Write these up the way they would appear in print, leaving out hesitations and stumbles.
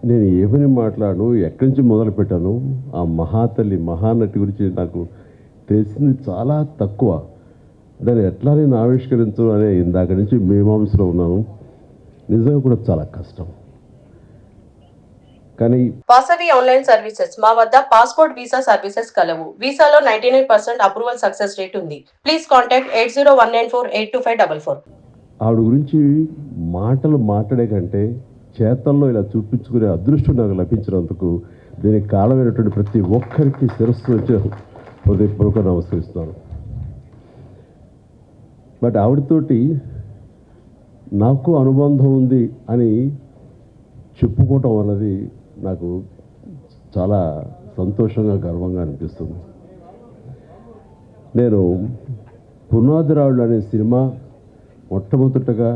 నేను ఏమని మాట్లాడను, ఎక్కడి నుంచి మొదలుపెట్టాను, ఆ మహాతల్లి మహానటి గురించి నాకు తెలిసింది చాలా తక్కువ. దాన్ని ఎట్లా నేను ఆవిష్కరించడం అనే ఇందాక నుంచి మీమాంసలో ఉన్నాను. నిజంగా కూడా చాలా కష్టం. కానీ వాసవి ఆన్లైన్ సర్వీసెస్ మా వద్ద పాస్పోర్ట్ వీసా సర్వీసెస్ కలవు. వీసాలో 99% అప్రూవల్ సక్సెస్ రేట్ ఉంది. Please contact 8019482544. ఆవిడ గురించి మాటలు మాట్లాడే కంటే చేతల్లో ఇలా చూపించుకునే అదృష్టం నాకు లభించినందుకు దీనికి కారణమైనటువంటి ప్రతి ఒక్కరికి శిరస్సు వచ్చి హృదయపూర్వక నమస్కరిస్తున్నాను. బట్ ఆవిడతోటి నాకు అనుబంధం ఉంది అని చెప్పుకోవటం అన్నది నాకు చాలా సంతోషంగా గర్వంగా అనిపిస్తుంది. నేను పునాదిరాళ్ళు అనే సినిమా మొట్టమొదటగా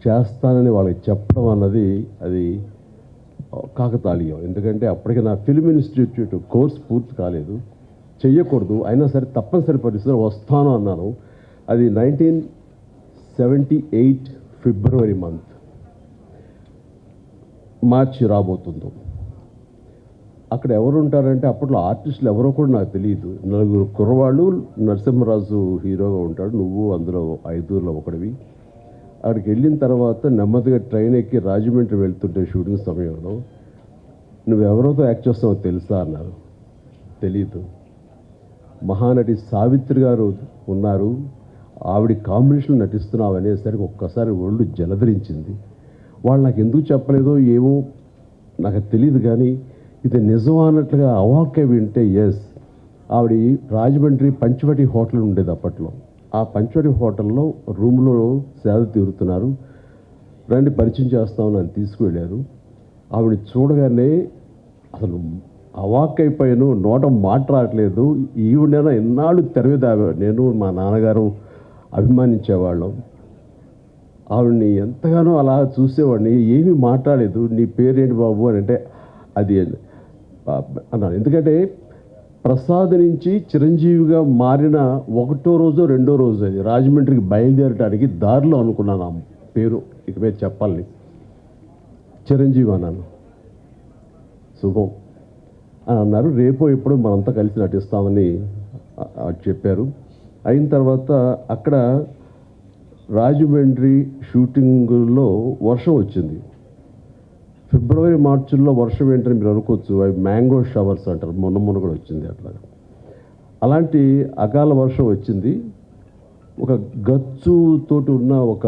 చేస్తానని వాళ్ళకి చెప్పడం అన్నది అది కాకతాళీయం. ఎందుకంటే అప్పటికి నా ఫిల్మ్ ఇన్స్టిట్యూట్ కోర్స్ పూర్తి కాలేదు, చెయ్యకూడదు, అయినా సరే తప్పనిసరి పరిస్థితుల్లో వస్తాను అన్నాను. అది 1978 ఫిబ్రవరి మంత్, మార్చి రాబోతుందో. అక్కడ ఎవరు ఉంటారంటే అప్పట్లో ఆర్టిస్టులు ఎవరో కూడా నాకు తెలియదు. 4 కుర్రవాళ్ళు, నరసింహరాజు హీరోగా ఉంటాడు, నువ్వు అందులో 5లో ఒకడివి. అక్కడికి వెళ్ళిన తర్వాత నెమ్మదిగా ట్రైన్ ఎక్కి రాజమండ్రి వెళ్తుంటే షూటింగ్ సమయంలో నువ్వెవరితో యాక్ట్ చేస్తావో తెలుసా అన్నారు. తెలీదు. మహానటి సావిత్రి గారు ఉన్నారు, ఆవిడ కాంబినేషన్లో నటిస్తున్నావు అనేసరికి ఒక్కసారి ఒళ్ళు జలధరించింది. వాళ్ళు నాకు ఎందుకు చెప్పలేదో ఏమో నాకు తెలియదు, కానీ ఇది నిజం అన్నట్లుగా అవాక్య వింటే ఎస్. ఆవిడ రాజమండ్రి పంచవటి హోటల్ ఉండేది అప్పట్లో. ఆ పంచవటి హోటల్లో రూమ్లో సేద తీరుతున్నారు. రండి పరిచయం చేస్తామని నన్ను తీసుకువెళ్ళారు. ఆవిడని చూడగానే అసలు అవాక్కైపోయాను, నోట మాట రావట్లేదు. ఈవిడైనా ఎన్నాళ్ళు తెర మీద నేను మా నాన్నగారు అభిమానించేవాళ్ళం. ఆవిడని ఎంతగానో అలా చూసేవాడిని. ఏమీ మాట్లాడలేదు. నీ పేరేంటి బాబు అని అంటే అది అన్నాను. ఎందుకంటే ప్రసాద్ నుంచి చిరంజీవిగా మారిన 1వ రోజు 2వ రోజు అది రాజమండ్రికి బయలుదేరడానికి దారిలో అనుకున్నాను ఆ పేరు ఇక మీద చెప్పాలని. చిరంజీవి అన్నాను. శుభం అని అన్నారు. రేపో ఎప్పుడో మనంతా కలిసి నటిస్తామని చెప్పారు. అయిన తర్వాత అక్కడ రాజమండ్రి షూటింగ్లో వర్షం వచ్చింది. ఫిబ్రవరి మార్చిల్లో వర్షం ఏంటని మీరు అనుకోవచ్చు, అవి మ్యాంగో షవర్స్ అంటారు, మొన్న కూడా వచ్చింది అట్లా. అలాంటి అకాల వర్షం వచ్చింది. ఒక గచ్చుతోటి ఉన్న ఒక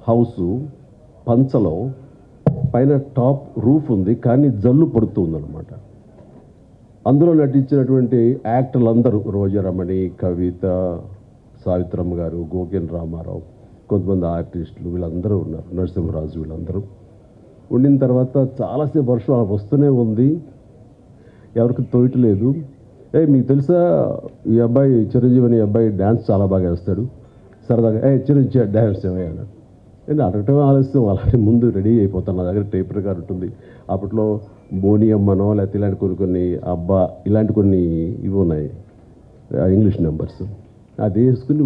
హౌసు పంచలో పైన టాప్ రూఫ్ ఉంది, కానీ జల్లు పడుతుందన్నమాట. అందులో నటించినటువంటి యాక్టర్లు అందరూ రోజారమణి, కవిత, సావిత్రమ్మ గారు, గోకెన్ రామారావు, కొంతమంది ఆర్టిస్టులు వీళ్ళందరూ ఉన్నారు, నరసింహరాజు వీళ్ళందరూ ఉండిన తర్వాత చాలాసేపు వర్షం వస్తూనే ఉంది, ఎవరికి తోయట్లేదు. మీకు తెలుసా ఈ అబ్బాయి చిరంజీవి అనే అబ్బాయి డ్యాన్స్ చాలా బాగా వేస్తాడు, సరదాగా చిరంజీవి డ్యాన్స్ ఏమయ్యాడు. నేను అడగటమే ఆలస్యం, అలాగే ముందు రెడీ అయిపోతాను. నా దగ్గర టేప్ రికార్డ్ ఉంటుంది. అప్పట్లో బోనియమ్మనో లేకపోతే ఇలాంటి కొన్ని అబ్బా ఇలాంటి కొన్ని ఇవి ఉన్నాయి, ఇంగ్లీష్ నెంబర్స్. అది వేసుకుని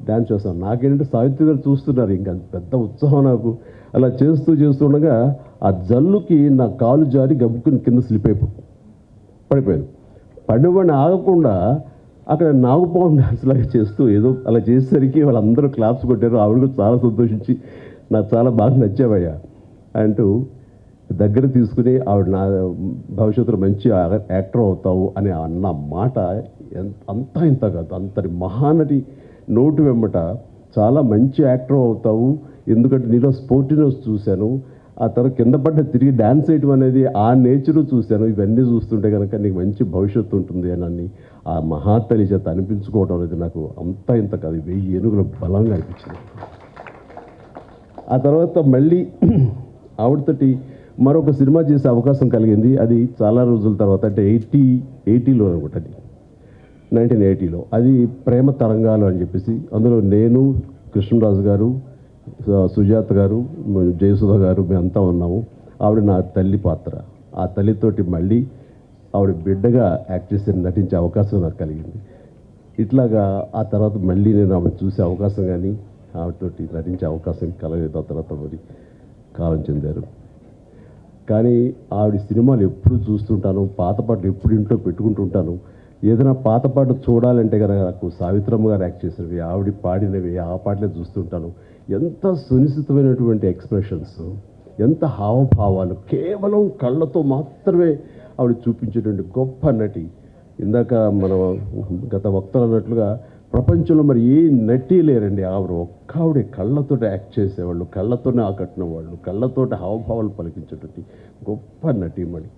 డ్యాన్స్ చేస్తాను. నాకేంటంటే సావిత్రి గారు చూస్తున్నారు, ఇంకా పెద్ద ఉత్సాహం నాకు. అలా చేస్తుండగా ఆ జల్లుకి నా కాలు జారి గబుక్కుని కింద స్లిప్ పడిపోయాను. పడినవాడిని ఆగకుండా అక్కడ నాగుపాము డ్యాన్స్ లాగా చేస్తూ ఏదో అలా చేసేసరికి వాళ్ళందరూ క్లాప్స్ కొట్టారు. ఆవిడ కూడా చాలా సంతోషించి నాకు చాలా బాగా నచ్చావయ్యా అంటూ దగ్గర తీసుకుని ఆవిడ నా భవిష్యత్తులో మంచి యాక్టర్ అవుతావు అని అన్న మాట అంతా ఇంత కాదు. అంతటి మహానటి నోటు వెంబట చాలా మంచి యాక్టర్ అవుతావు, ఎందుకంటే నీలో స్పోర్టినెస్ చూశాను, ఆ తర్వాత కింద పడ్డ తిరిగి డ్యాన్స్ వేయటం అనేది ఆ నేచరు చూశాను, ఇవన్నీ చూస్తుంటే కనుక నీకు మంచి భవిష్యత్తు ఉంటుంది అని ఆ మహాతల్లి చేత అనిపించుకోవడం అనేది నాకు అంతా ఇంత కాదు, 1000 ఏనుగుల బలంగా అనిపించింది. ఆ తర్వాత మళ్ళీ ఆవిడతోటి మరొక సినిమా చేసే అవకాశం కలిగింది. అది చాలా రోజుల తర్వాత, అంటే 80లో అనుకుంటా, 1980లో. అది ప్రేమ తరంగాలు అని చెప్పేసి, అందులో నేను, కృష్ణరాజు గారు, సుజాత గారు, జయసుధ గారు మేమంతా ఉన్నాము. ఆవిడ నా తల్లి పాత్ర. ఆ తల్లితోటి మళ్ళీ ఆవిడ బిడ్డగా యాక్ట్ చేసి నటించే అవకాశం నాకు కలిగింది. ఇట్లాగా ఆ తర్వాత మళ్ళీ నేను ఆవిడ చూసే అవకాశం కానీ ఆవిడతోటి నటించే అవకాశం కలగలేదు. ఆ తర్వాత మరి కాలం చెందారు. కానీ ఆవిడ సినిమాలు ఎప్పుడు చూస్తుంటాను, పాత పాటలు ఎప్పుడు ఇంట్లో పెట్టుకుంటుంటాను. ఏదైనా పాత పాట చూడాలంటే కనుక నాకు సావిత్రమ్మ గారు యాక్ట్ చేసినవి, ఆవిడ పాడినవి ఆ పాటలే చూస్తుంటాను. ఎంత సునిశ్చితమైనటువంటి ఎక్స్ప్రెషన్స్, ఎంత హావభావాలు, కేవలం కళ్ళతో మాత్రమే ఆవిడ చూపించేటువంటి గొప్ప నటి. ఇందాక మనం గత వక్తలు అన్నట్లుగా ప్రపంచంలో మరి ఏ నటి లేరండి, ఆవిడే కళ్ళతోటి యాక్ట్ చేసేవాళ్ళు, కళ్ళతోనే ఆకట్టిన వాళ్ళు, కళ్ళతోటి హావభావాలు పలికించేటువంటి గొప్ప నటీమణి.